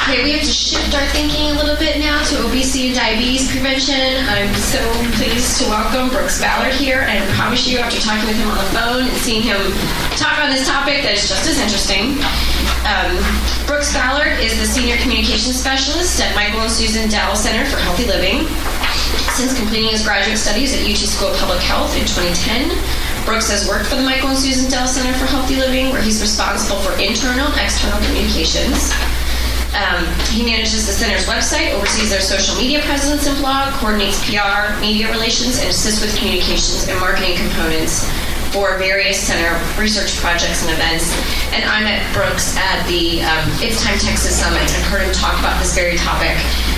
Okay, we have to shift our thinking a little bit now to obesity and diabetes prevention. I'm so pleased to welcome Brooks Ballard here, and I promise you, after talking with him on the phone and seeing him talk on this topic, that is just as interesting. Brooks Ballard is the Senior Communications Specialist at Michael and Susan Dell Center for Healthy Living. Since completing his graduate studies at UT School of Public Health in 2010, Brooks has worked for the Michael and Susan Dell Center for Healthy Living, where he's responsible for internal and external communications. He manages the center's website, oversees their social media presence and blog, coordinates PR, media relations, and assists with communications and marketing components for various center research projects and events. And I met Brooks at the It's Time Texas Summit and heard him talk about this very topic.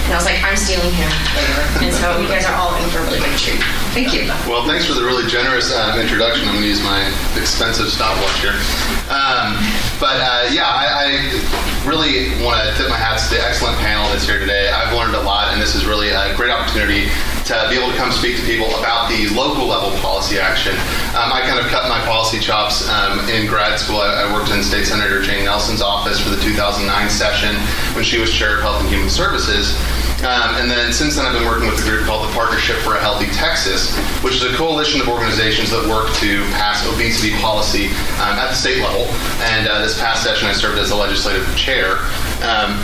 And I was like, I'm stealing him later. And so you guys are all in for a really big treat. Thank you. Well, thanks for the really generous introduction. I'm going to use my expensive stopwatch here. I really want to tip my hats to the excellent panel that's here today. I've learned a lot, and this is really a great opportunity to be able to come speak to people about the local level policy action. I kind of cut my policy chops in grad school. I worked in State Senator Jane Nelson's office for the 2009 session when she was Chair of Health and Human Services. And then since then I've been working with a group called the Partnership for a Healthy Texas, which is a coalition of organizations that work to pass obesity policy at the state level. And this past session I served as the legislative chair.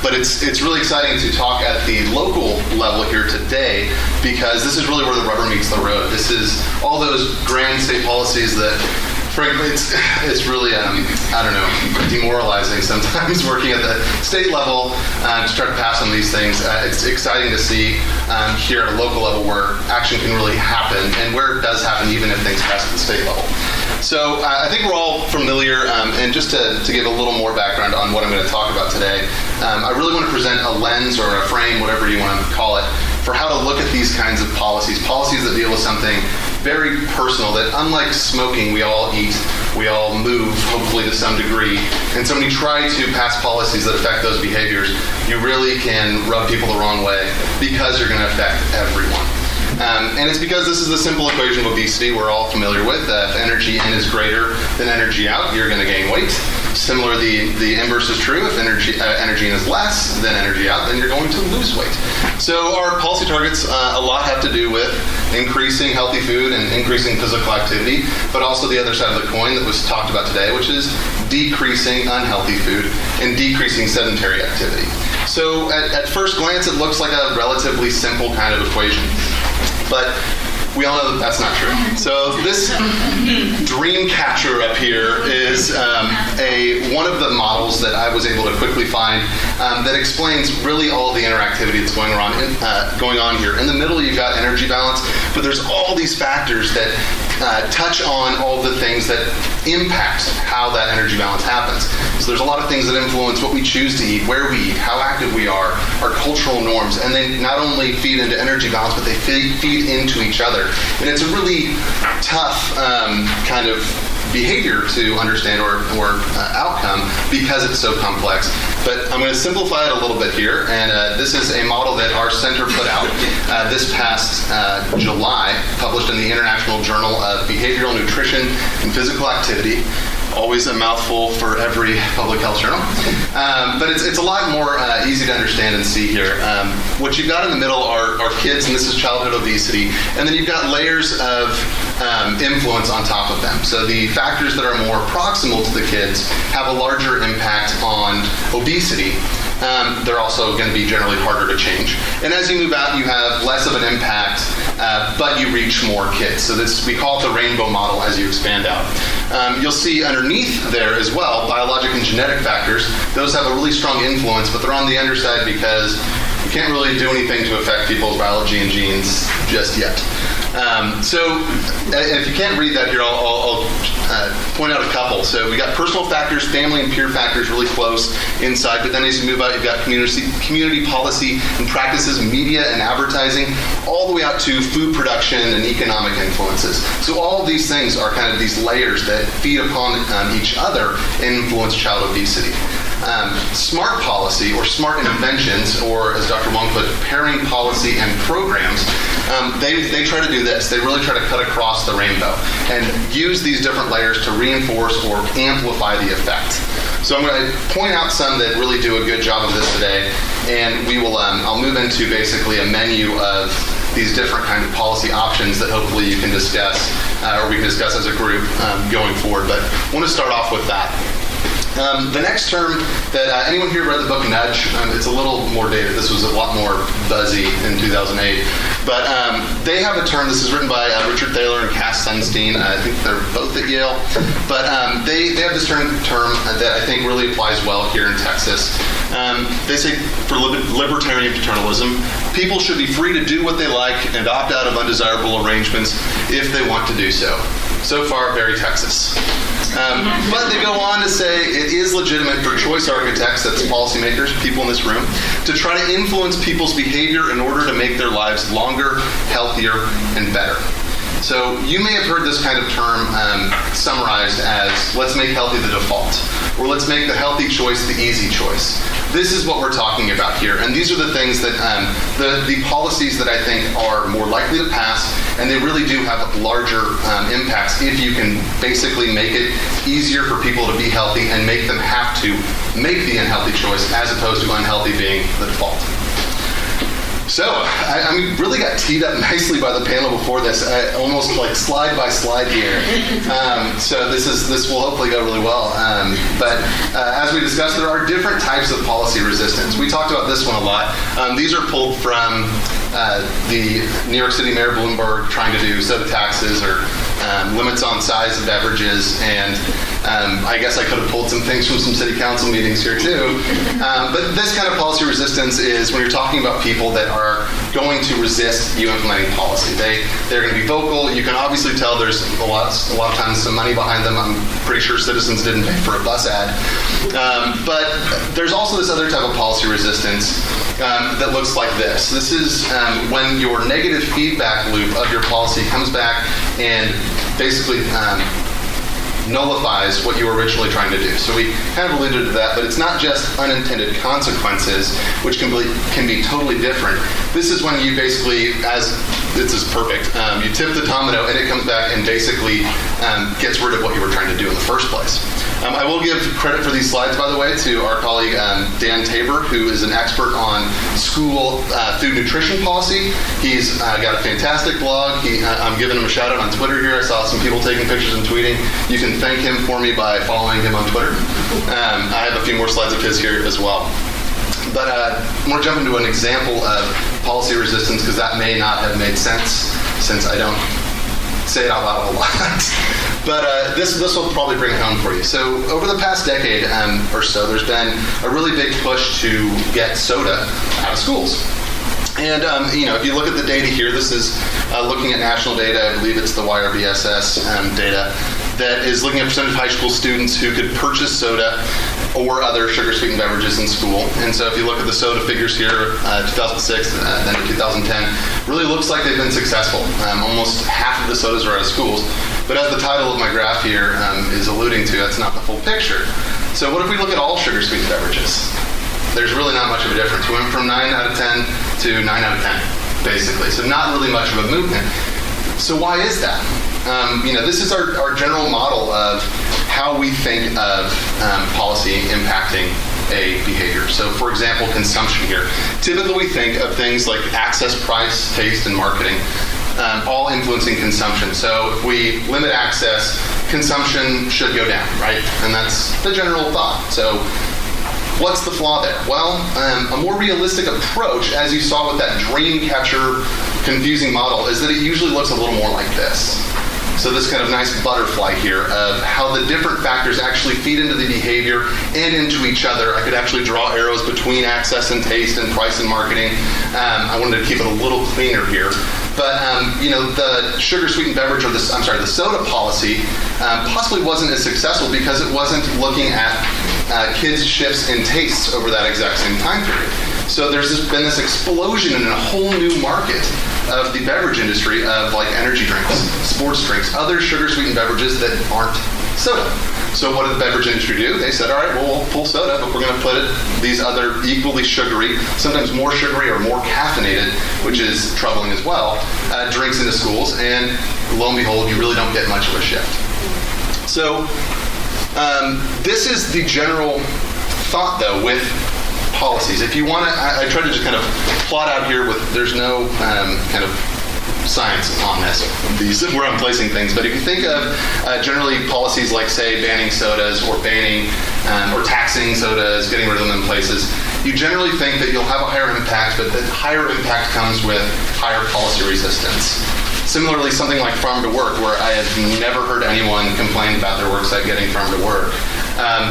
But it's really exciting to talk at the local level here today, because this is really where the rubber meets the road. This is all those grand state policies that, frankly, it's really, demoralizing sometimes working at the state level to try to pass on these things. It's exciting to see here at a local level where action can really happen, and where it does happen even if things pass at the state level. So I think we're all familiar, and just to give a little more background on what I'm going to talk about today, I really want to present a lens or a frame, whatever you want to call it, for how to look at these kinds of policies that deal with something very personal, that unlike smoking, we all eat, we all move, hopefully to some degree. And so when you try to pass policies that affect those behaviors, you really can rub people the wrong way, because you're going to affect everyone. And it's because this is the simple equation of obesity we're all familiar with. If energy in is greater than energy out, you're going to gain weight. Similarly, the inverse is true. If energy in is less than energy out, then you're going to lose weight. So our policy targets a lot have to do with increasing healthy food and increasing physical activity, but also the other side of the coin that was talked about today, which is decreasing unhealthy food and decreasing sedentary activity. So at first glance, it looks like a relatively simple kind of equation. But we all know that that's not true. So this dream catcher up here is one of the models that I was able to quickly find that explains really all the interactivity that's going on here. In the middle, you've got energy balance, but there's all these factors that touch on all the things that impact how that energy balance happens. So there's a lot of things that influence what we choose to eat, where we eat, how active we are, our cultural norms, and they not only feed into energy balance, but they feed into each other. And it's a really tough kind of behavior to understand or outcome, because it's so complex. But I'm going to simplify it a little bit here, and this is a model that our center put out this past July, published in the International Journal of Behavioral Nutrition and Physical Activity. Always a mouthful for every public health journal. But it's a lot more easy to understand and see here. What you've got in the middle are kids, and this is childhood obesity. And then you've got layers of influence on top of them. So the factors that are more proximal to the kids have a larger impact on obesity. They're also going to be generally harder to change. And as you move out, you have less of an impact, but you reach more kids. So we call it the rainbow model as you expand out. You'll see underneath there as well, biologic and genetic factors. Those have a really strong influence, but they're on the underside because you can't really do anything to affect people's biology and genes just yet. So if you can't read that here, I'll point out a couple. So we got personal factors, family and peer factors really close inside, but then as you move out, you've got community policy and practices, media and advertising, all the way out to food production and economic influences. So all of these things are kind of these layers that feed upon each other and influence child obesity. Smart policy or smart interventions, or as Dr. Wong put, pairing policy and programs, they try to do this. They really try to cut across the rainbow and use these different layers to reinforce or amplify the effect. So I'm going to point out some that really do a good job of this today. and we will. I'll move into basically a menu of these different kind of policy options that hopefully you can discuss, or we can discuss as a group going forward. But I want to start off with that. The next term that anyone here read the book Nudge? It's a little more dated. This was a lot more buzzy in 2008. But they have a term. This is written by Richard Thaler and Cass Sunstein. I think they're both at Yale. But they have this term that I think really applies well here in Texas. They say for Libertarian Paternalism, people should be free to do what they like and opt out of undesirable arrangements if they want to do so. So far, very Texas. But they go on to say it is legitimate for choice architects, that's policymakers, people in this room, to try to influence people's behavior in order to make their lives longer, healthier, and better. So you may have heard this kind of term summarized as let's make healthy the default, or let's make the healthy choice the easy choice. This is what we're talking about here, and these are the things that the policies that I think are more likely to pass, and they really do have larger impacts if you can basically make it easier for people to be healthy and make them have to make the unhealthy choice as opposed to unhealthy being the default. So, I really got teed up nicely by the panel before this, almost like slide by slide here. So this will hopefully go really well. But as we discussed, there are different types of policy resistance. We talked about this one a lot. These are pulled from the New York City Mayor Bloomberg trying to do soda taxes or limits on size of beverages, and I guess I could have pulled some things from some city council meetings here too. But this kind of policy resistance is when you're talking about people that are going to resist you implementing policy. They're going to be vocal. You can obviously tell there's a lot of times some money behind them. I'm pretty sure citizens didn't pay for a bus ad. But there's also this other type of policy resistance that looks like this. This is when your negative feedback loop of your policy comes back and basically nullifies what you were originally trying to do. So we kind of alluded to that, but it's not just unintended consequences, which can be totally different. This is when you basically, this is perfect, you tip the domino and it comes back and basically gets rid of what you were trying to do in the first place. I will give credit for these slides, by the way, to our colleague Dan Tabor, who is an expert on school food nutrition policy. He's got a fantastic blog. I'm giving him a shout out on Twitter here. I saw some people taking pictures and tweeting. You can thank him for me by following him on Twitter. I have a few more slides of his here as well. But I want to jump into an example of policy resistance because that may not have made sense since I don't say it out loud a lot. But this will probably bring it home for you. So over the past decade or so, there's been a really big push to get soda out of schools. And if you look at the data here, this is looking at national data. I believe it's the YRBSS data that is looking at percentage of high school students who could purchase soda or other sugar-sweetened beverages in school. And so if you look at the soda figures here, 2006, then 2010, really looks like they've been successful. Almost half of the sodas are out of schools. But as the title of my graph here is alluding to, that's not the full picture. So what if we look at all sugar-sweetened beverages? There's really not much of a difference. We went from 9 out of 10 to 9 out of 10, basically. So not really much of a movement. So why is that? This is our general model of how we think of policy impacting a behavior. So for example, consumption here. Typically we think of things like access, price, taste, and marketing, all influencing consumption. So if we limit access, consumption should go down, right? And that's the general thought. So what's the flaw there? Well, a more realistic approach, as you saw with that dream catcher confusing model, is that it usually looks a little more like this. So this kind of nice butterfly here of how the different factors actually feed into the behavior and into each other. I could actually draw arrows between access and taste and price and marketing. I wanted to keep it a little cleaner here. But, the sugar-sweetened beverage, or the soda policy possibly wasn't as successful because it wasn't looking at kids' shifts in tastes over that exact same time period. So there's been this explosion in a whole new market of the beverage industry of like energy drinks, sports drinks, other sugar-sweetened beverages that aren't soda. So what did the beverage industry do? They said, all right, well, we'll pull soda, but we're going to put these other equally sugary, sometimes more sugary or more caffeinated, which is troubling as well, drinks into schools, and lo and behold, you really don't get much of a shift. So this is the general thought, though, with policies. If you want to, I try to just kind of plot out here with, there's no kind of science on this, where I'm placing things, but if you think of generally policies like, say, banning sodas or banning or taxing sodas, getting rid of them in places, you generally think that you'll have a higher impact, but the higher impact comes with higher policy resistance. Similarly, something like farm to work, where I have never heard anyone complain about their worksite getting farm to work.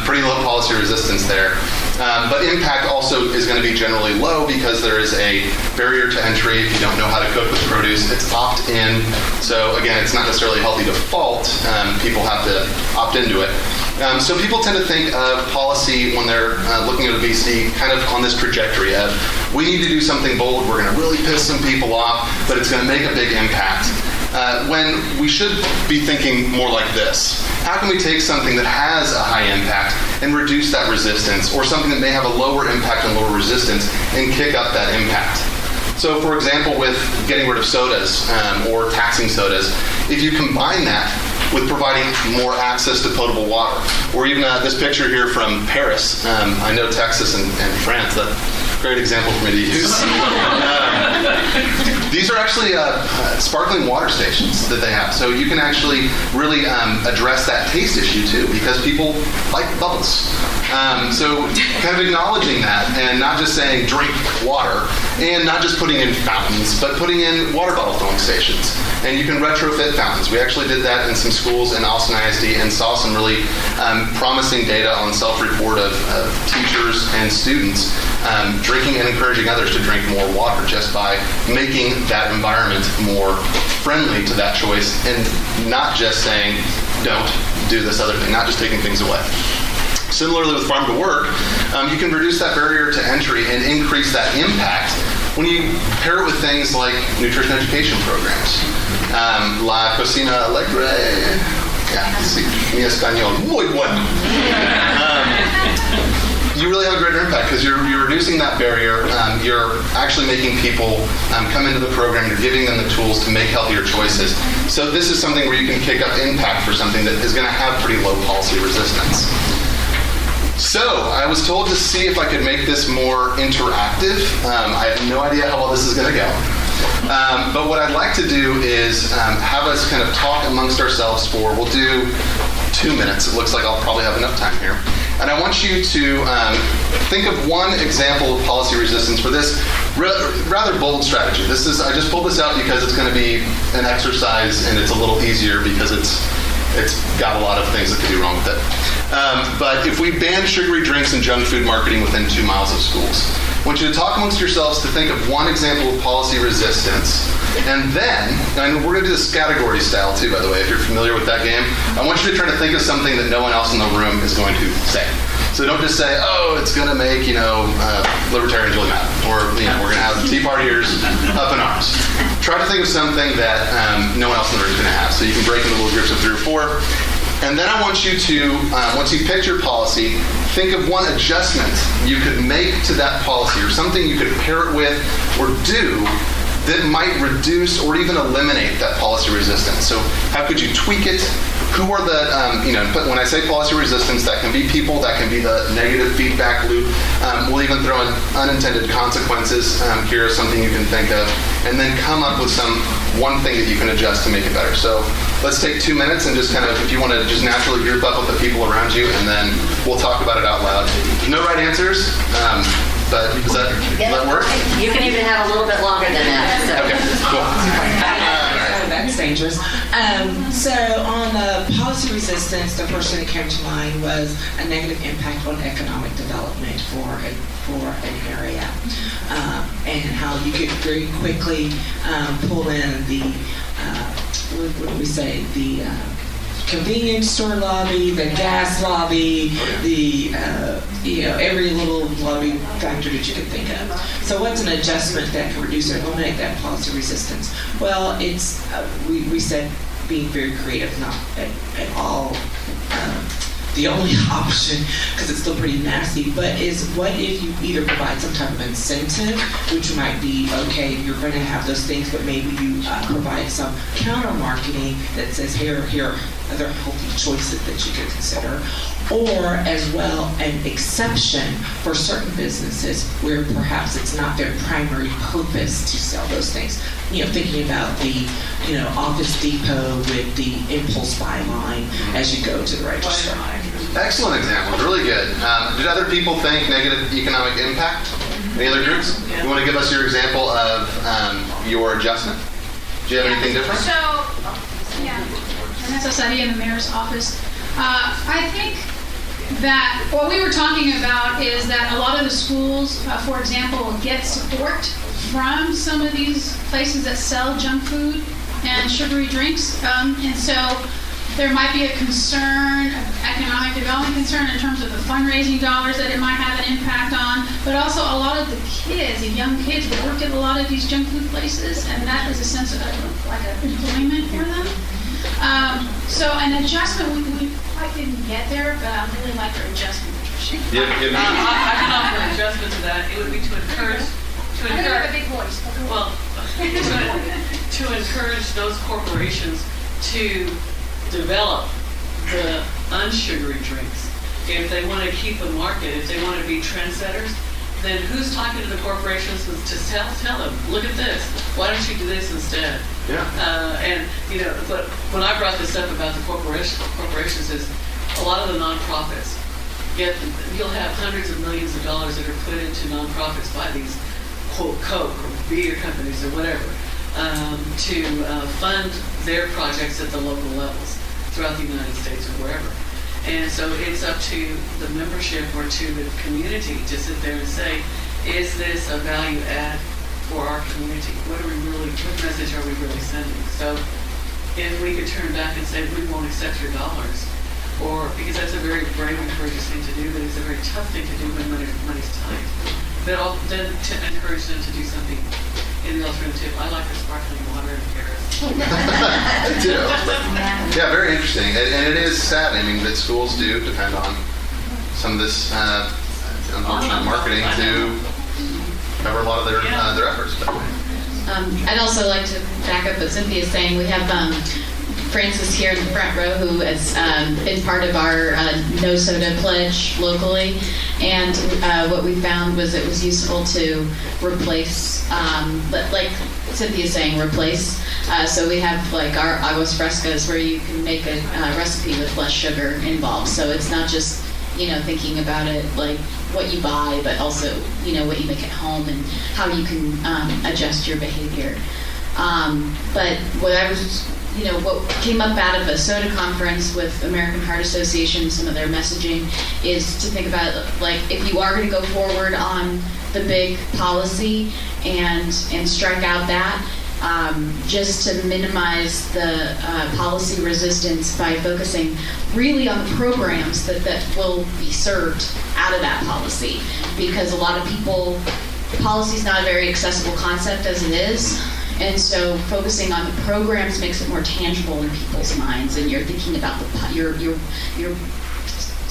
Pretty low policy resistance there. But impact also is going to be generally low because there is a barrier to entry. If you don't know how to cook with produce, it's opt-in. So again, it's not necessarily a healthy default. People have to opt into it. So people tend to think of policy when they're looking at obesity kind of on this trajectory of, we need to do something bold, we're going to really piss some people off, but it's going to make a big impact. When we should be thinking more like this. How can we take something that has a high impact and reduce that resistance, or something that may have a lower impact and lower resistance and kick up that impact? So for example, with getting rid of sodas or taxing sodas, if you combine that with providing more access to potable water, or even this picture here from Paris, I know Texas and France, that's a great example for me to use. These are actually sparkling water stations that they have. So you can actually really address that taste issue too, because people like bubbles. So kind of acknowledging that and not just saying drink water, and not just putting in fountains, but putting in water bottle filling stations. And you can retrofit fountains. We actually did that in some schools in Austin ISD and saw some really promising data on self-report of teachers and students drinking and encouraging others to drink more water just by making that environment more friendly to that choice, and not just saying don't do this other thing, not just taking things away. Similarly with farm to work, you can reduce that barrier to entry and increase that impact when you pair it with things like nutrition education programs. La cocina alegre. Yeah, sí, mi español, muy bueno. You really have a greater impact because you're reducing that barrier. You're actually making people come into the program. You're giving them the tools to make healthier choices. So this is something where you can kick up impact for something that is going to have pretty low policy resistance. So I was told to see if I could make this more interactive. I have no idea how well this is going to go. But what I'd like to do is have us kind of talk amongst ourselves for, we'll do 2 minutes. It looks like I'll probably have enough time here. And I want you to think of one example of policy resistance for this rather bold strategy. I just pulled this out because it's going to be an exercise and it's a little easier because it's got a lot of things that could be wrong with it. But if we ban sugary drinks and junk food marketing within 2 miles of schools, I want you to talk amongst yourselves to think of one example of policy resistance. And then, and we're going to do this category style too, by the way, if you're familiar with that game. I want you to try to think of something that no one else in the room is going to say. So don't just say, oh, it's going to make, libertarians really mad. Or, we're going to have Tea Partiers up in arms. Try to think of something that no one else in the room is going to have. So you can break into little groups of 3 or 4. And then I want you to, once you pick your policy, think of one adjustment you could make to that policy, or something you could pair it with or do that might reduce or even eliminate that policy resistance. So how could you tweak it? Who are the, when I say policy resistance, that can be people, that can be the negative feedback loop. We'll even throw in unintended consequences. Here is something you can think of. And then come up with one thing that you can adjust to make it better. So let's take 2 minutes and just kind of, if you want to just naturally group up with the people around you, and then we'll talk about it out loud. No right answers, but does that work? You can even have a little bit longer than that. So. Okay, cool. That's dangerous. So on policy resistance, the first thing that came to mind was a negative impact on economic development for an area, and how you could very quickly pull in the the convenience store lobby, the gas lobby, the every little lobby factor that you can think of. So what's an adjustment that can reduce or eliminate that policy resistance? Well, it's we said being very creative, not at all the only option, because it's still pretty nasty, but is what if you either provide some type of incentive, which might be, okay, you're going to have those things, but maybe you provide some counter marketing that says, here are other healthy choices that you could consider. or as well an exception for certain businesses where perhaps it's not their primary purpose to sell those things. Thinking about the, Office Depot with the impulse buy line as you go to the register. Excellent example. Really good. Did other people think negative economic impact? Any other groups? You want to give us your example of your adjustment? Do you have anything different? Vanessa Setti in the mayor's office. I think that what we were talking about is that a lot of the schools, for example, get support from some of these places that sell junk food and sugary drinks. And so there might be a concern, economic development concern in terms of the fundraising dollars that it might have an impact on, but also a lot of the kids, the young kids that work at a lot of these junk food places, and that is a sense of like an employment for them. So an adjustment, we quite didn't get there, but I really like our adjustment. I can offer an adjustment to that. It would be to encourage. I don't have a big voice. Well, to encourage those corporations to develop the unsugary drinks. If they want to keep a market, if they want to be trendsetters, then who's talking to the corporations to tell them, look at this, why don't you do this instead? Yeah. But when I brought this up about the corporations is a lot of the nonprofits, you'll have hundreds of millions of dollars that are put into nonprofits by these, quote, Coke or beer companies or whatever, to fund their projects at the local levels throughout the United States or wherever. And so it's up to the membership or to the community to sit there and say, is this a value add for our community? What message are we really sending? So if we could turn back and say, we won't accept your dollars, or because that's a very brave and courageous thing to do, but it's a very tough thing to do when money's tight. But then to encourage them to do something in the alternative. I like the sparkling water in Paris. I do. Yeah, very interesting. And it is sad. I mean, that schools do depend on some of this unfortunate marketing to cover a lot of their efforts. I'd also like to back up what Cynthia's saying. We have Francis here in the front row who has been part of our No Soda pledge locally. And what we found was it was useful to replace, like Cynthia's saying, replace. So we have like our aguas frescas where you can make a recipe with less sugar involved. So it's not just, thinking about it like what you buy, but also, what you make at home and how you can adjust your behavior. But what I was, what came up out of a soda conference with American Heart Association, some of their messaging is to think about, like, if you are going to go forward on the big policy and strike out that, just to minimize the policy resistance by focusing really on the programs that will be served out of that policy. Because a lot of people, policy is not a very accessible concept as it is. And so focusing on the programs makes it more tangible in people's minds, and you're thinking about you're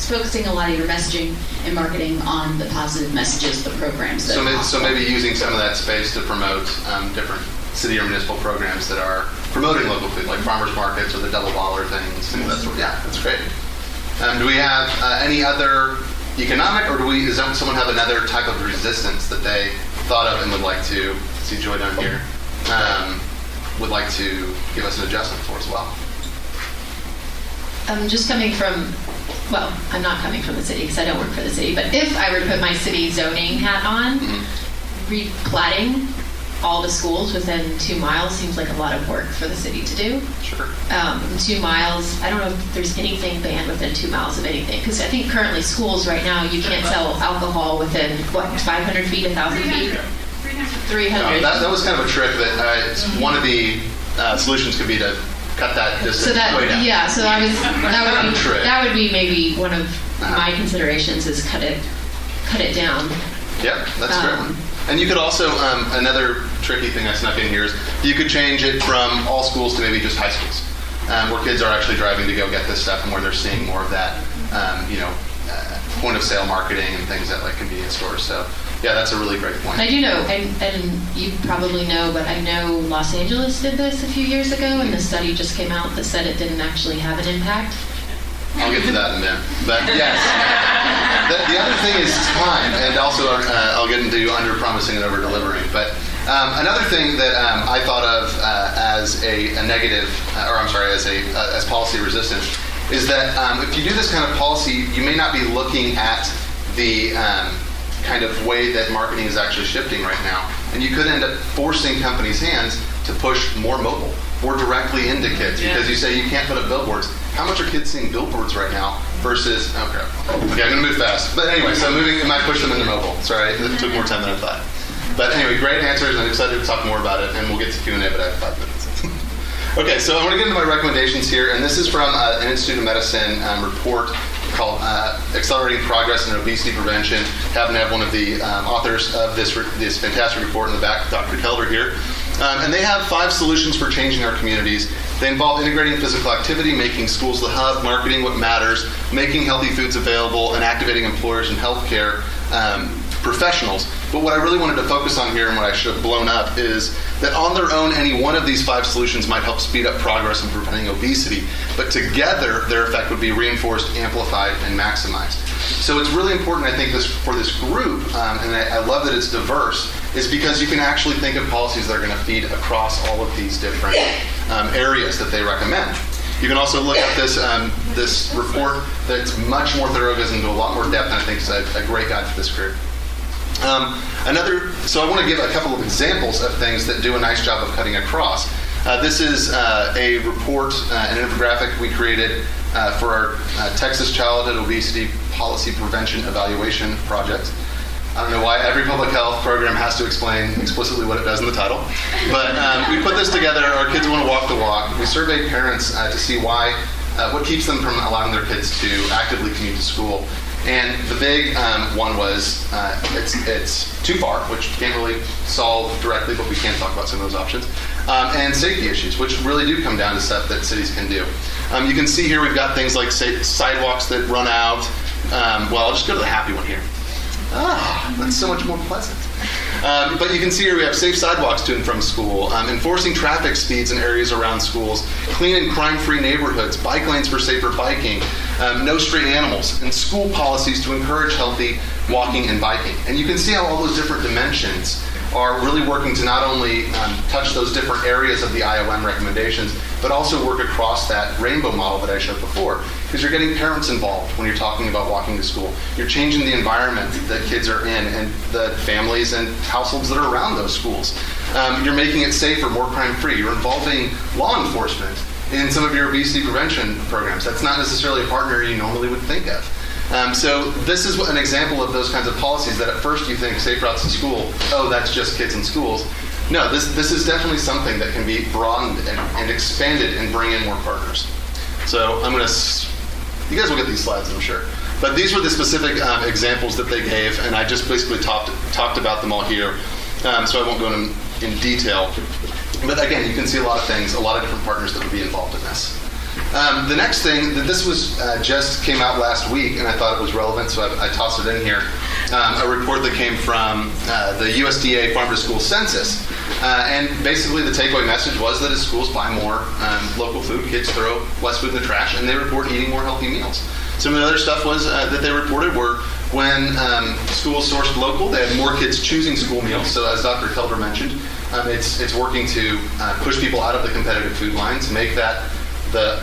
focusing a lot of your messaging and marketing on the positive messages, the programs. So maybe using some of that space to promote different city or municipal programs that are promoting local food, like farmers markets or the double baller things. And that's great. Do we have any other economic, or does someone have another type of resistance that they thought of and would like to see Joy down here? Would like to give us an adjustment for as well. Just coming from, I'm not coming from the city because I don't work for the city, but if I were to put my city zoning hat on, replatting all the schools within 2 miles seems like a lot of work for the city to do. Sure. 2 miles, I don't know if there's anything banned within 2 miles of anything, because I think currently schools right now, you can't sell alcohol within, 500 feet, 1,000 feet? 300. That was kind of a trick that one of the solutions could be to cut that distance so way down. Yeah, so that would be maybe one of my considerations is cut it down. Yep, that's a great one. And you could also, another tricky thing I snuck in here is you could change it from all schools to maybe just high schools, where kids are actually driving to go get this stuff and where they're seeing more of that, point of sale marketing and things at like convenience stores. So yeah, that's a really great point. I do know, and you probably know, but I know Los Angeles did this a few years ago, and the study just came out that said it didn't actually have an impact. I'll get to that in a minute. But yes, the other thing is time, and also I'll get into under-promising and over-delivering. But another thing that I thought of as a negative, as policy resistance, is that if you do this kind of policy, you may not be looking at the kind of way that marketing is actually shifting right now, and you could end up forcing companies' hands to push more mobile, more directly into kids, because you say you can't put up billboards. How much are kids seeing billboards right now versus, okay, I'm going to move fast. But anyway, so moving, it might push them into mobile. Sorry, it took more time than I thought. But anyway, great answers. I'm excited to talk more about it, and we'll get to Q&A, but I have 5 minutes. Okay, so I want to get into my recommendations here, and this is from an Institute of Medicine report called Accelerating Progress in Obesity Prevention. Happen to have one of the authors of this fantastic report in the back, Dr. Kelder here. And they have 5 solutions for changing our communities. They involve integrating physical activity, making schools the hub, marketing what matters, making healthy foods available, and activating employers and healthcare professionals. But what I really wanted to focus on here, and what I should have blown up, is that on their own, any one of these 5 solutions might help speed up progress in preventing obesity. But together, their effect would be reinforced, amplified, and maximized. So it's really important, I think, for this group, and I love that it's diverse, is because you can actually think of policies that are going to feed across all of these different areas that they recommend. You can also look at this report that's much more thorough, goes into a lot more depth, and I think is a great guide for this group. So I want to give a couple of examples of things that do a nice job of cutting across. This is a report, an infographic we created for our Texas Child Obesity Policy Prevention Evaluation Project. I don't know why every public health program has to explain explicitly what it does in the title, but we put this together. Our kids want to walk the walk. We surveyed parents to see what keeps them from allowing their kids to actively commute to school. And the big one was it's too far, which we can't really solve directly, but we can talk about some of those options. And safety issues, which really do come down to stuff that cities can do. You can see here we've got things like sidewalks that run out. Well, I'll just go to the happy one here. That's so much more pleasant. But you can see here we have safe sidewalks to and from school, enforcing traffic speeds in areas around schools, clean and crime-free neighborhoods, bike lanes for safer biking, no stray animals, and school policies to encourage healthy walking and biking. And you can see how all those different dimensions are really working to not only touch those different areas of the IOM recommendations, but also work across that rainbow model that I showed before. Because you're getting parents involved when you're talking about walking to school. You're changing the environment that kids are in and the families and households that are around those schools. You're making it safer, more crime-free. You're involving law enforcement in some of your obesity prevention programs. That's not necessarily a partner you normally would think of. So this is an example of those kinds of policies that at first you think safe routes to school, that's just kids in schools. No, this is definitely something that can be broadened and expanded and bring in more partners. So you guys will get these slides, I'm sure. But these were the specific examples that they gave, and I just basically talked about them all here. So I won't go into in detail. But again, you can see a lot of things, a lot of different partners that would be involved in this. The next thing, this was just came out last week, and I thought it was relevant, so I tossed it in here. A report that came from the USDA Farm to School Census. And basically the takeaway message was that as schools buy more local food, kids throw less food in the trash, and they report eating more healthy meals. Some of the other stuff was that they reported were when schools sourced local, they had more kids choosing school meals. So as Dr. Kelder mentioned, it's working to push people out of the competitive food lines, make that the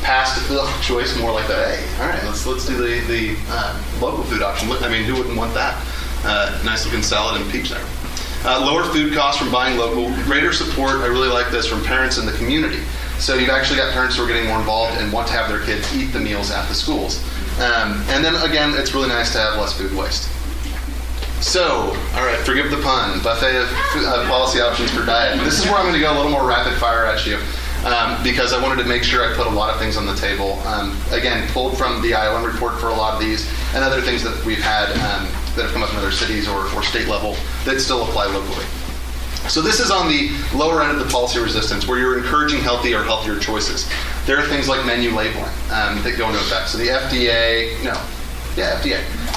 past choice more like the, hey, all right, let's do the local food option. I mean, who wouldn't want that? Nice looking salad and peach there. Lower food costs from buying local, greater support, I really like this, from parents in the community. So you've actually got parents who are getting more involved and want to have their kids eat the meals at the schools. And then again, it's really nice to have less food waste. So, all right, forgive the pun, buffet of policy options for diet. This is where I'm going to go a little more rapid fire at you. Because I wanted to make sure I put a lot of things on the table. Again, pulled from the IOM report for a lot of these, and other things that we've had that have come up in other cities or state level that still apply locally. So this is on the lower end of the policy resistance, where you're encouraging healthy or healthier choices. There are things like menu labeling that go into effect. So the FDA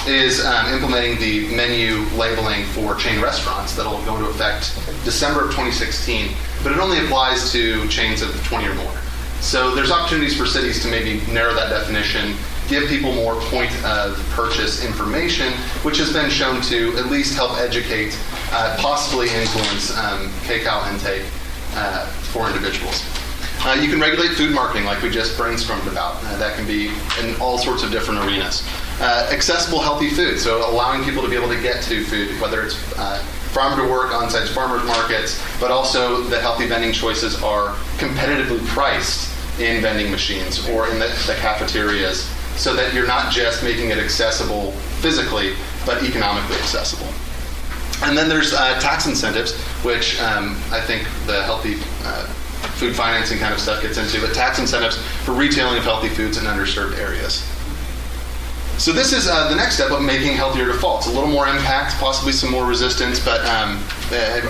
is implementing the menu labeling for chain restaurants that'll go into effect December of 2016, but it only applies to chains of 20 or more. So there's opportunities for cities to maybe narrow that definition, give people more point of purchase information, which has been shown to at least help educate, possibly influence kcal intake for individuals. You can regulate food marketing like we just brainstormed about. That can be in all sorts of different arenas. Accessible healthy food, so allowing people to be able to get to food, whether it's farm to work, on-site farmers markets, but also the healthy vending choices are competitively priced in vending machines or in the cafeterias, so that you're not just making it accessible physically, but economically accessible. And then there's tax incentives, which I think the healthy food financing kind of stuff gets into, but tax incentives for retailing of healthy foods in underserved areas. So this is the next step of making healthier defaults. A little more impact, possibly some more resistance, but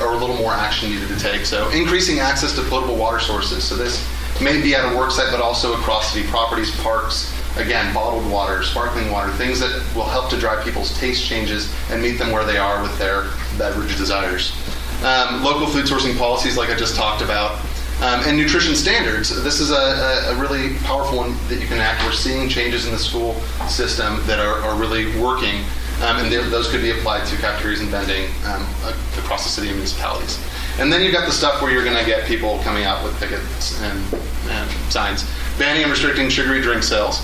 or a little more action needed to take. So increasing access to potable water sources. So this may be at a work site, but also across city properties, parks. Again, bottled water, sparkling water, things that will help to drive people's taste changes and meet them where they are with their beverage desires. Local food sourcing policies, like I just talked about. And nutrition standards. This is a really powerful one that you can enact. We're seeing changes in the school system that are really working, and those could be applied to cafeterias and vending across the city and municipalities. And then you've got the stuff where you're going to get people coming out with pickets and signs. Banning and restricting sugary drink sales.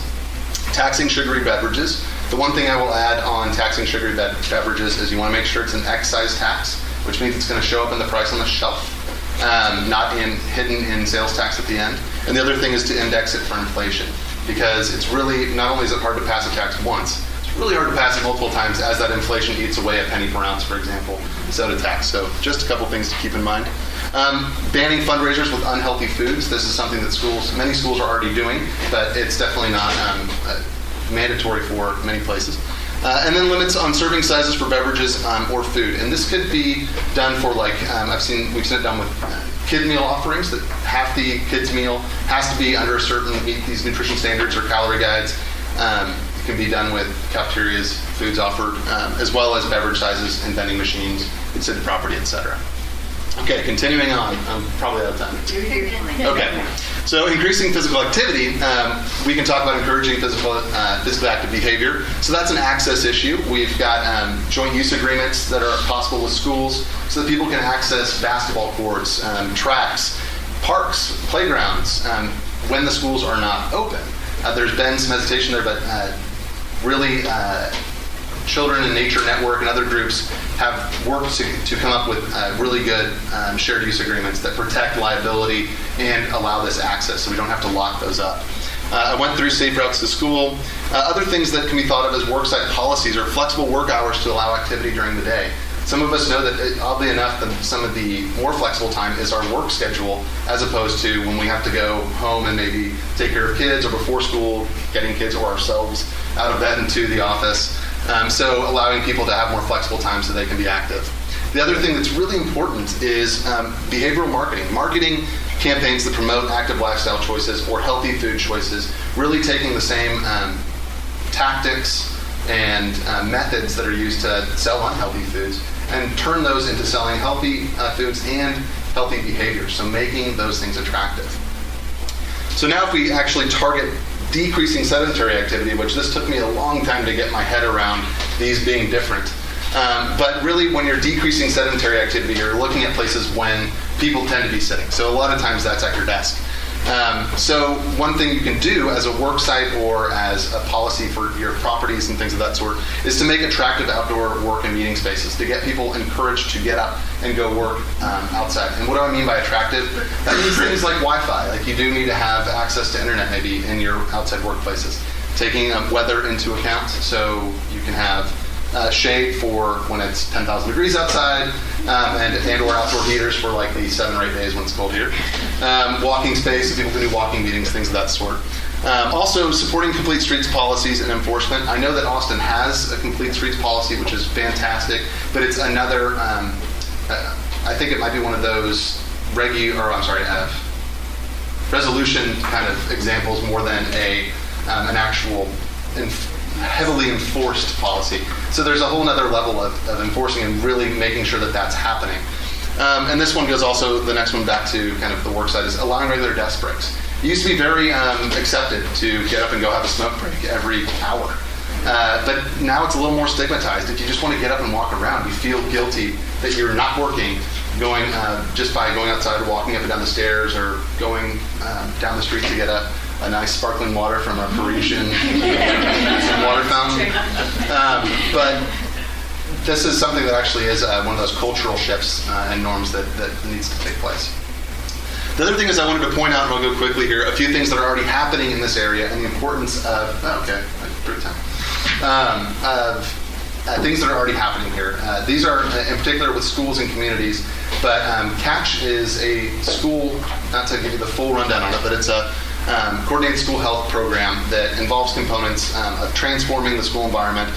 Taxing sugary beverages. The one thing I will add on taxing sugary beverages is you want to make sure it's an excise tax, which means it's going to show up in the price on the shelf. Not hidden in sales tax at the end. And the other thing is to index it for inflation, because it's really, not only is it hard to pass a tax once, it's really hard to pass it multiple times as that inflation eats away a penny per ounce, for example, soda tax. So just a couple things to keep in mind. Banning fundraisers with unhealthy foods. This is something that many schools are already doing, but it's definitely not mandatory for many places. And then limits on serving sizes for beverages or food. And this could be done for we've seen it done with kid meal offerings, that half the kids meal has to be under a certain, meet these nutrition standards or calorie guides. It can be done with cafeterias, foods offered, as well as beverage sizes and vending machines, city property, etc. Okay, continuing on. I'm probably out of time. Okay, so increasing physical activity, we can talk about encouraging physically active behavior. So that's an access issue. We've got joint use agreements that are possible with schools so that people can access basketball courts, tracks, parks, playgrounds when the schools are not open. There's been some hesitation there, but really Children in Nature Network and other groups have worked to come up with really good shared use agreements that protect liability and allow this access, so we don't have to lock those up. I went through safe routes to school. Other things that can be thought of as worksite policies are flexible work hours to allow activity during the day. Some of us know that, oddly enough, some of the more flexible time is our work schedule, as opposed to when we have to go home and maybe take care of kids, or before school, getting kids or ourselves out of bed and to the office. So allowing people to have more flexible time so they can be active. The other thing that's really important is behavioral marketing. Marketing campaigns that promote active lifestyle choices or healthy food choices, really taking the same tactics and methods that are used to sell unhealthy foods and turn those into selling healthy foods and healthy behaviors, so making those things attractive. So now if we actually target decreasing sedentary activity, which this took me a long time to get my head around these being different. But really, when you're decreasing sedentary activity, you're looking at places when people tend to be sitting. So a lot of times that's at your desk. So one thing you can do as a work site or as a policy for your properties and things of that sort is to make attractive outdoor work and meeting spaces, to get people encouraged to get up and go work outside. And what do I mean by attractive? That means things like Wi-Fi. Like, you do need to have access to internet maybe in your outside workplaces. Taking weather into account, so you can have shade for when it's 10,000 degrees outside, and or outdoor heaters for like the 7 or 8 days when it's cold here. Walking space, so people can do walking meetings, things of that sort. Also, supporting complete streets policies and enforcement. I know that Austin has a complete streets policy, which is fantastic, but it's another, I think it might be one of those resolution kind of examples more than an actual heavily enforced policy. So there's a whole other level of enforcing and really making sure that that's happening. And this one goes also, the next one back to kind of the work site, is allowing regular desk breaks. It used to be very accepted to get up and go have a smoke break every hour. But now it's a little more stigmatized. If you just want to get up and walk around, you feel guilty that you're not working, going just by going outside or walking up and down the stairs or going down the street to get a nice sparkling water from a Parisian water fountain. But this is something that actually is one of those cultural shifts and norms that needs to take place. The other thing is I wanted to point out, and I'll go quickly here, a few things that are already happening in this area and the importance of, things that are already happening here. These are in particular with schools and communities, but CATCH is a school, not to give you the full rundown on it, but it's a coordinated school health program that involves components of transforming the school environment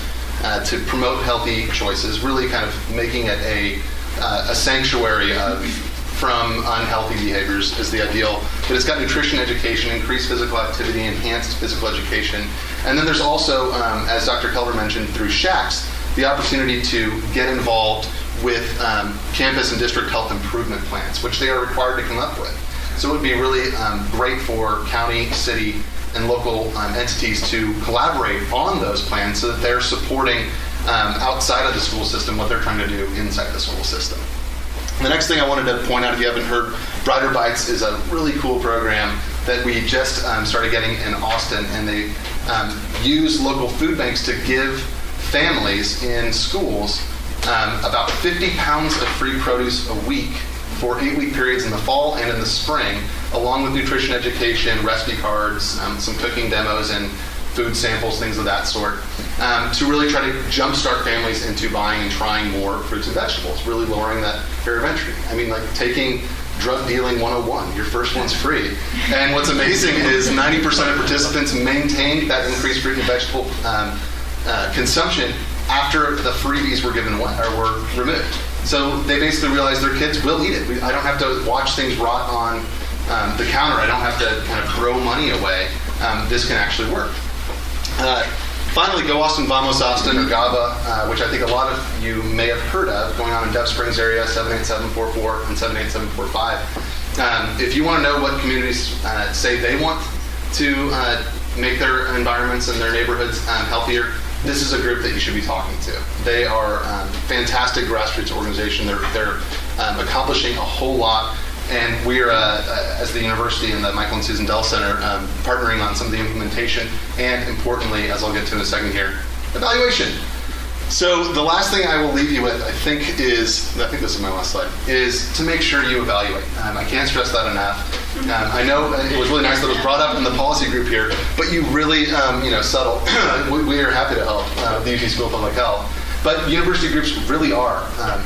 to promote healthy choices, really kind of making it a sanctuary from unhealthy behaviors is the ideal. But it's got nutrition education, increased physical activity, enhanced physical education. And then there's also, as Dr. Culver mentioned, through SHACs, the opportunity to get involved with campus and district health improvement plans, which they are required to come up with. So it would be really great for county, city, and local entities to collaborate on those plans so that they're supporting outside of the school system what they're trying to do inside the school system. The next thing I wanted to point out, if you haven't heard, Brighter Bites is a really cool program that we just started getting in Austin, and they use local food banks to give families in schools about 50 pounds of free produce a week for 8-week periods in the fall and in the spring, along with nutrition education, recipe cards, some cooking demos, and food samples, things of that sort, to really try to jumpstart families into buying and trying more fruits and vegetables, really lowering that barrier of entry. I mean, like taking Drug Dealing 101, your first one's free. And what's amazing is 90% of participants maintained that increased fruit and vegetable consumption after the freebies were given away or were removed. So they basically realized their kids will eat it. I don't have to watch things rot on the counter. I don't have to kind of throw money away. This can actually work. Finally, Go Austin, Vamos Austin, or GABA, which I think a lot of you may have heard of, going on in Dev Springs area, 78744 and 78745. If you want to know what communities say they want to make their environments and their neighborhoods healthier, this is a group that you should be talking to. They are a fantastic grassroots organization. They're accomplishing a whole lot. And we're, as the university and the Michael and Susan Dell Center, partnering on some of the implementation and, importantly, as I'll get to in a second here, evaluation. So the last thing I will leave you with, I think this is my last slide, is to make sure you evaluate. I can't stress that enough. I know it was really nice that it was brought up in the policy group here, but you really, subtle. We are happy to help the UT School of Public Health. But university groups really are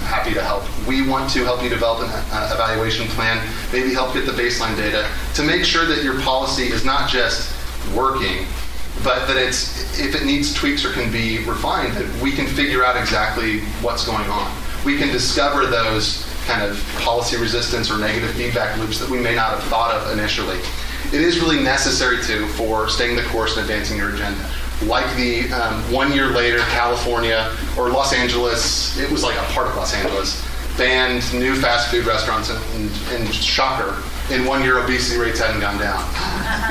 happy to help. We want to help you develop an evaluation plan, maybe help get the baseline data to make sure that your policy is not just working, but that if it needs tweaks or can be refined, that we can figure out exactly what's going on. We can discover those kind of policy resistance or negative feedback loops that we may not have thought of initially. It is really necessary for staying the course and advancing your agenda. Like the 1 year later, California or Los Angeles, it was like a part of Los Angeles, banned new fast food restaurants, and shocker, in 1 year obesity rates hadn't gone down.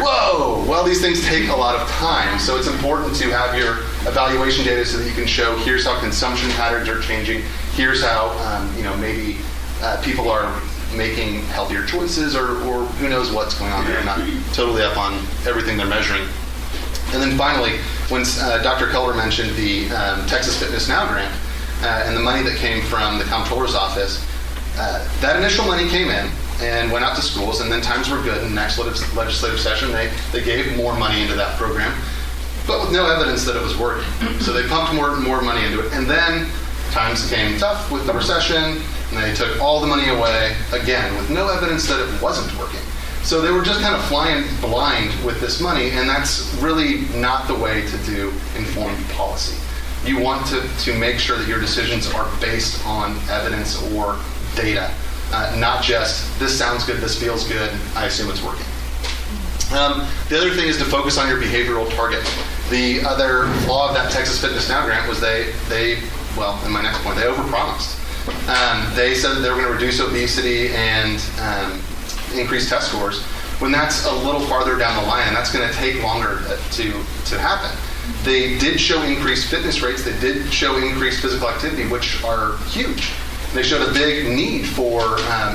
Whoa! Well, these things take a lot of time, so it's important to have your evaluation data so that you can show here's how consumption patterns are changing, here's how maybe people are making healthier choices, or who knows what's going on there. I'm not totally up on everything they're measuring. And then finally, when Dr. Culver mentioned the Texas Fitness Now grant and the money that came from the comptroller's office, that initial money came in and went out to schools, and then times were good. In the next legislative session, they gave more money into that program, but with no evidence that it was working. So they pumped more money into it, and then times became tough with the recession, and they took all the money away, again, with no evidence that it wasn't working. So they were just kind of flying blind with this money, and that's really not the way to do informed policy. You want to make sure that your decisions are based on evidence or data, not just, this sounds good, this feels good, I assume it's working. The other thing is to focus on your behavioral target. The other flaw of that Texas Fitness Now grant was in my next point, they overpromised. They said that they were going to reduce obesity and increase test scores. when that's a little farther down the line, and that's going to take longer to happen. They did show increased fitness rates. They did show increased physical activity, which are huge. They showed a big need for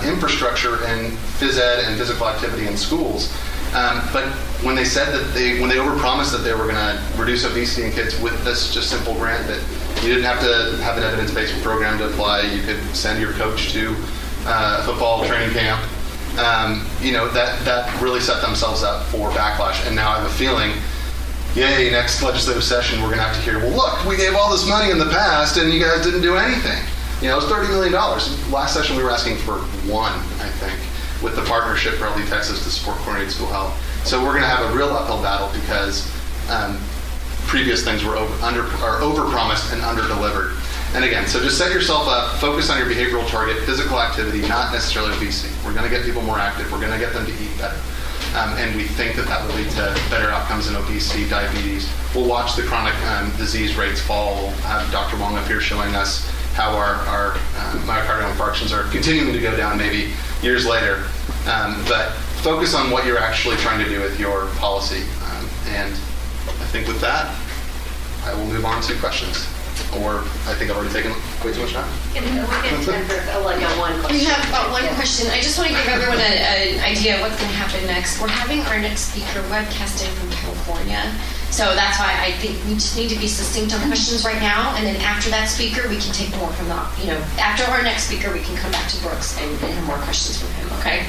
infrastructure and phys ed and physical activity in schools. But when they said when they overpromised that they were going to reduce obesity in kids with this just simple grant, that you didn't have to have an evidence-based program to apply, you could send your coach to a football training camp, that really set themselves up for backlash. And now I have a feeling, yay, next legislative session, we're going to have to hear, well, look, we gave all this money in the past and you guys didn't do anything. It was $30 million. Last session we were asking for $1, I think, with the partnership for LD Texas to support coordinated school health. So we're going to have a real uphill battle because previous things were overpromised and underdelivered. And again, so just set yourself up, focus on your behavioral target, physical activity, not necessarily obesity. We're going to get people more active. We're going to get them to eat better. And we think that will lead to better outcomes in obesity, diabetes. We'll watch the chronic disease rates fall. We'll have Dr. Wong up here showing us how our myocardial infarctions are continuing to go down maybe years later. But focus on what you're actually trying to do with your policy. And I think with that, I will move on to questions. Or I think I've already taken way too much time. We're getting time for one question. We have one question. I just want to give everyone an idea of what's going to happen next. We're having our next speaker webcasted from California. So that's why I think we just need to be succinct on questions right now. And then after that speaker, we can take more from after our next speaker, we can come back to Brooks and have more questions from him, okay?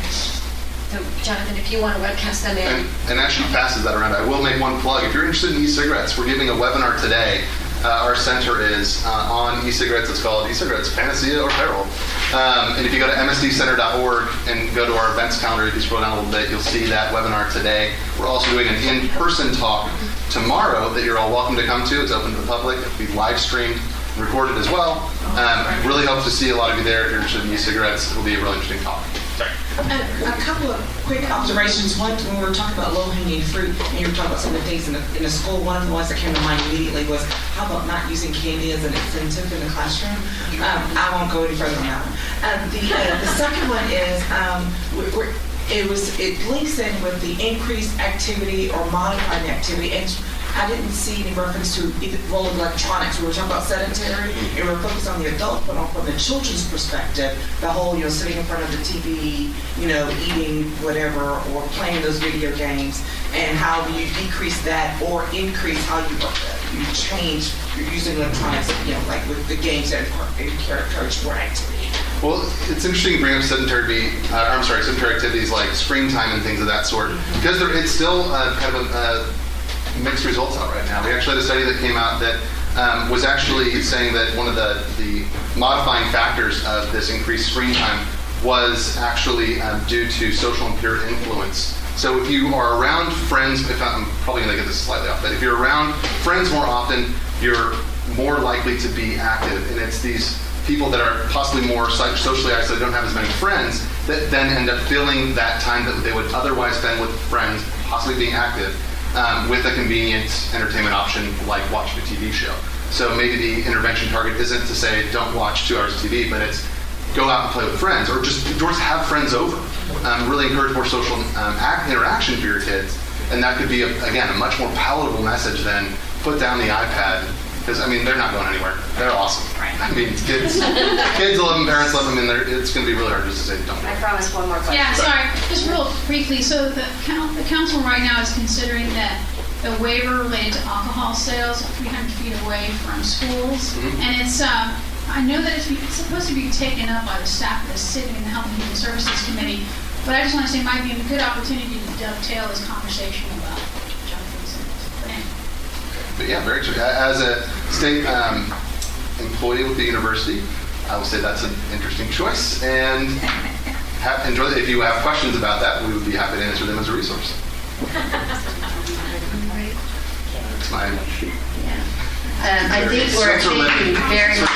So, Jonathan, if you want to webcast them in. And as she passes that around, I will make one plug. If you're interested in e-cigarettes, we're giving a webinar today. Our center is on e-cigarettes. It's called E-Cigarettes, Panacea or Peril. And if you go to msdcenter.org and go to our events calendar, if you scroll down a little bit, you'll see that webinar today. We're also doing an in-person talk tomorrow that you're all welcome to come to. It's open to the public. It'll be live streamed, recorded as well. Really hope to see a lot of you there if you're interested in e-cigarettes. It'll be a really interesting talk. Sorry. A couple of quick observations. One, when we were talking about low-hanging fruit, and you were talking about some of the things in the school, one of the ones that came to mind immediately was, how about not using candy as an incentive in the classroom? I won't go any further on that one. The second one is, it links in with the increased activity or modifying the activity. And I didn't see any reference to the role of electronics. We were talking about sedentary, and we were focused on the adult, but from the children's perspective, the whole, sitting in front of the TV, eating whatever, or playing those video games, and how you decrease that or increase how you change your using electronics, like with the games that encourage more activity. Well, it's interesting you bring up sedentary activities like screen time and things of that sort, because it's still kind of mixed results out right now. We actually had a study that came out that was actually saying that one of the modifying factors of this increased screen time was actually due to social and peer influence. So if you are around friends, I'm probably going to get this slightly off, but if you're around friends more often, you're more likely to be active. And it's these people that are possibly more socially isolated, don't have as many friends, that then end up filling that time that they would otherwise spend with friends, possibly being active, with a convenient entertainment option like watching a TV show. So maybe the intervention target isn't to say don't watch 2 hours of TV, but it's go out and play with friends, or just have friends over. Really encourage more social interaction for your kids, and that could be again a much more palatable message than put down the iPad, because they're not going anywhere. They're awesome. Kids love them, parents love them, and it's going to be really hard just to say don't. I promise one more question. Yeah, sorry. Just real briefly. So the council right now is considering that the waiver related to alcohol sales 300 feet away from schools, and it's I know that it's supposed to be taken up by the staff of the city and the Health and Human Services Committee, but I just want to say it might be a good opportunity to dovetail this conversation about Jonathan's plan. But yeah, very true. As a state employee with the university, I will say that's an interesting choice, and enjoy it. If you have questions about that, we would be happy to answer them as a resource. That's my. I think we're thinking very much.